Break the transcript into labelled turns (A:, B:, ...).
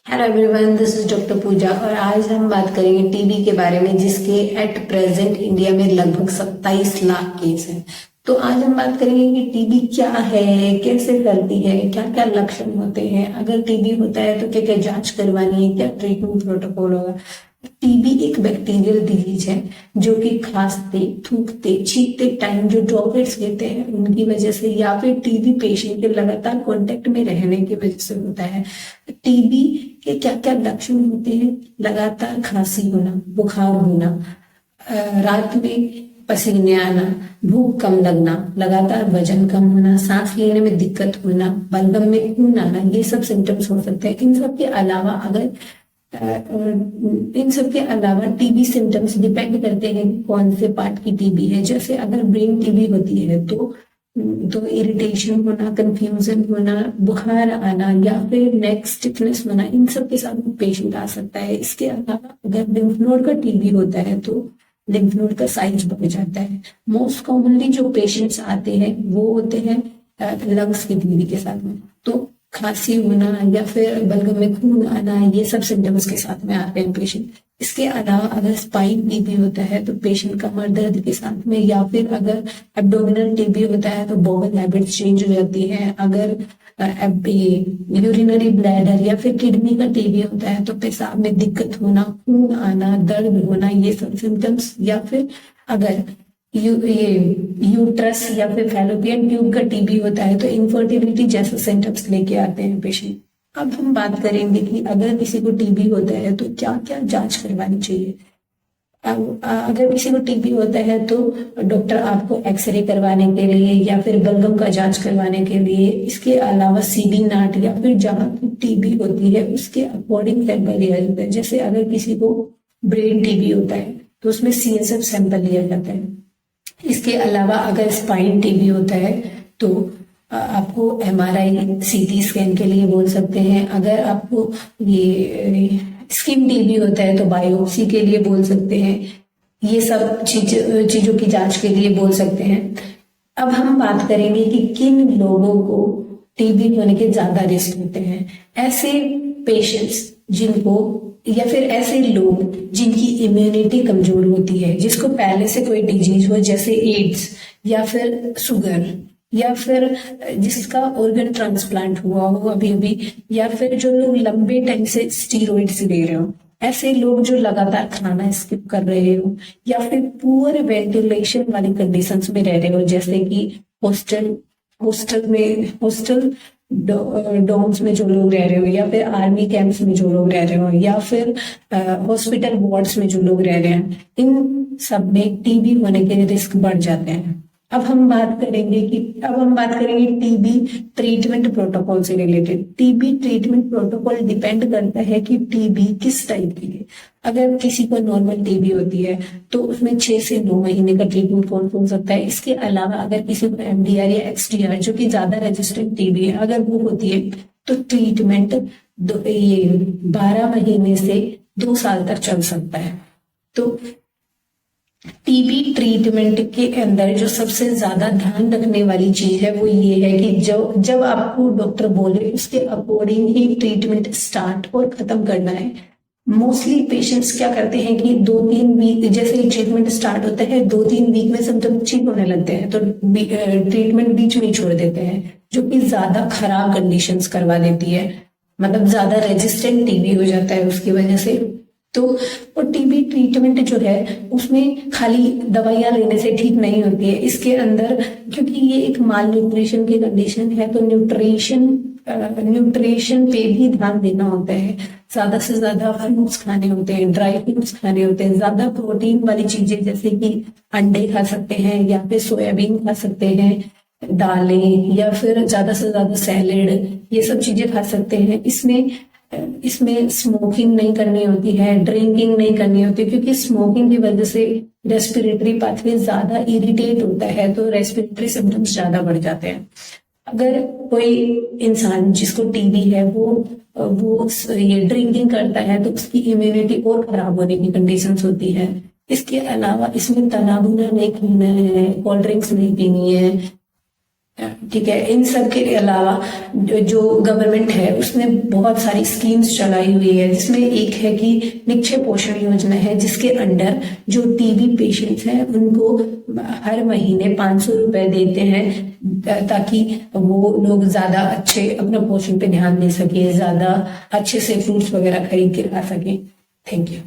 A: Hello everyone, this is doctor Pooja और आज हम बात करेंगे टीबी के बारे में, जिसके एट प्रेजेंट इंडिया में लगभग 27 लाख केस हैं। तो आज हम बात करेंगे कि टीबी क्या है, कैसे फैलती है, क्या क्या लक्षण होते हैं, अगर टीबी होता है तो क्या क्या जांच करवानी है, क्या ट्रीटमेंट प्रोटोकॉल होगा। टीबी एक बैक्टीरियल डिजीज है जो कि खांसते, थूकते, छींकते टाइम जो ड्रॉपलेट्स लेते हैं उनकी वजह से, या फिर टीबी पेशेंट के लगातार कांटेक्ट में रहने की वजह से होता है। टीबी के क्या क्या लक्षण होते हैं? लगातार खांसी होना, बुखार होना, रात में पसीने आना, भूख कम लगना, लगातार वजन कम होना, सांस लेने में दिक्कत होना, बलगम में खून आना, ये सब सिम्टम्स हो सकते हैं। इन सब के अलावा टीबी सिम्टम्स डिपेंड करते हैं कि कौन से पार्ट की टीबी है। जैसे अगर ब्रेन टीबी होती है तो इरिटेशन होना, कंफ्यूजन होना, बुखार आना या फिर नेक स्टिफनेस होना, इन सब के साथ पेशेंट आ सकता है। इसके अलावा अगर लिम्फ नोड का टीबी होता है तो लिम्फ नोड का साइज बढ़ जाता है। मोस्ट कॉमनली जो पेशेंट्स आते हैं वो होते हैं लंग्स की टीबी के साथ में। तो खांसी होना या फिर बलगम में खून आना, ये सब सिम्टम्स के साथ में आते हैं पेशेंट। इसके अलावा अगर स्पाइन टीबी होता है तो पेशेंट कमर दर्द के साथ में, या फिर अगर एब्डोमिनल टीबी होता है तो बॉवल हैबिट्स चेंज हो जाती है। अगर यूरिनरी ब्लैडर या फिर किडनी का टीबी होता है तो पेशाब में दिक्कत होना, खून आना, दर्द होना, ये सब सिम्टम्स। या फिर अगर ये यूट्रस या फिर फैलोपियन ट्यूब का टीबी होता है तो इनफर्टिलिटी जैसे सिम्टम्स लेके आते हैं पेशेंट। अब हम बात करेंगे कि अगर किसी को टीबी होता है तो क्या क्या जांच करवानी चाहिए। अगर किसी को टीबी होता है तो डॉक्टर आपको एक्सरे करवाने के लिए या फिर बलगम का जांच करवाने के लिए, इसके अलावा सीडी नाट या फिर जहाँ की टीबी होती है उसके अकॉर्डिंग सैंपल लिया जाता है। जैसे अगर किसी को ब्रेन टीबी होता है तो उसमें CSF सैंपल लिया जाता है। इसके अलावा अगर स्पाइन टीबी होता है तो आपको MRI, CT स्कैन के लिए बोल सकते हैं। अगर आपको ये स्किन टीबी होता है तो बायोप्सी के लिए बोल सकते हैं। ये सब चीजों की जांच के लिए बोल सकते हैं। अब हम बात करेंगे कि किन लोगों को टीबी होने के ज्यादा रिस्क होते हैं। ऐसे पेशेंट्स जिनको, या फिर ऐसे लोग जिनकी इम्यूनिटी कमजोर होती है, जिसको पहले से कोई डिजीज हो जैसे एड्स या फिर शुगर, या फिर जिसका ऑर्गन ट्रांसप्लांट हुआ हो अभी अभी, या फिर जो लोग लंबे टाइम से स्टीरॉइड्स ले रहे हो, ऐसे लोग जो लगातार खाना स्किप कर रहे हो, या फिर पुअर वेंटिलेशन वाली कंडीशंस में रह रहे हो, जैसे कि हॉस्टल डोम्स में जो लोग रह रहे हो, या फिर आर्मी कैंप्स में जो लोग रह रहे हो, या फिर हॉस्पिटल वार्ड्स में जो लोग रह रहे हैं, इन सब में टीबी होने के रिस्क बढ़ जाते हैं। अब हम बात करेंगे टीबी ट्रीटमेंट प्रोटोकॉल से related. TB treatment protocol depend करता है कि टीबी किस टाइप की है। अगर किसी को नॉर्मल टीबी होती है तो उसमें 6 से 9 महीने का ट्रीटमेंट कोर्स हो सकता है। इसके अलावा अगर किसी को MDR या XDR, जो कि ज्यादा रेजिस्टेंट टीबी है, अगर वो होती है तो ट्रीटमेंट ये 12 महीने से 2 साल तक चल सकता है। तो टीबी ट्रीटमेंट के अंदर जो सबसे ज्यादा ध्यान रखने वाली चीज है वो ये है कि जब आपको डॉक्टर बोले उसके अकॉर्डिंग ही ट्रीटमेंट स्टार्ट और खत्म करना है। मोस्टली पेशेंट्स क्या करते हैं कि 2-3 वीक, जैसे ही ट्रीटमेंट स्टार्ट होता है 2-3 वीक में सिम्टम ठीक होने लगते हैं तो ट्रीटमेंट बीच में ही छोड़ देते हैं, जो कि ज्यादा खराब कंडीशंस करवा देती है। मतलब ज्यादा रेजिस्टेंट टीबी हो जाता है उसकी वजह से। तो और टीबी ट्रीटमेंट जो है उसमें खाली दवाइयां लेने से ठीक नहीं होती है। इसके अंदर, क्योंकि ये एक माल न्यूट्रिशन की कंडीशन है, तो न्यूट्रिशन पे भी ध्यान देना होता है। ज्यादा से ज्यादा फ्रूट्स खाने होते हैं, ड्राई फ्रूट्स खाने होते हैं, ज्यादा प्रोटीन वाली चीजें जैसे कि अंडे खा सकते हैं, या फिर सोयाबीन खा सकते हैं, दालें, या फिर ज्यादा से ज्यादा सैलेड, ये सब चीजें खा सकते हैं। इसमें स्मोकिंग नहीं करनी होती है, ड्रिंकिंग नहीं करनी होती, क्योंकि स्मोकिंग की वजह से रेस्पिरेटरी पाथवे ज्यादा इरिटेट होता है तो रेस्पिरेटरी सिम्टम्स ज्यादा बढ़ जाते हैं। अगर कोई इंसान जिसको टीबी है वो ये ड्रिंकिंग करता है तो उसकी इम्यूनिटी और खराब होने की कंडीशंस होती है। इसके अलावा इसमें तला भुना नहीं खाना है, कोल्ड ड्रिंक्स नहीं पीनी है, ठीक है। इन सब के अलावा जो गवर्नमेंट है उसने बहुत सारी स्कीम्स चलाई हुई है, जिसमें एक है कि निक्षय पोषण योजना है, जिसके अंडर जो टीबी पेशेंट्स हैं उनको हर महीने 500 रुपए देते हैं, ताकि वो लोग ज्यादा अच्छे अपने पोषण पे ध्यान दे सके, ज्यादा अच्छे से फ्रूट्स वगैरह खरीद के खा सके। Thank you.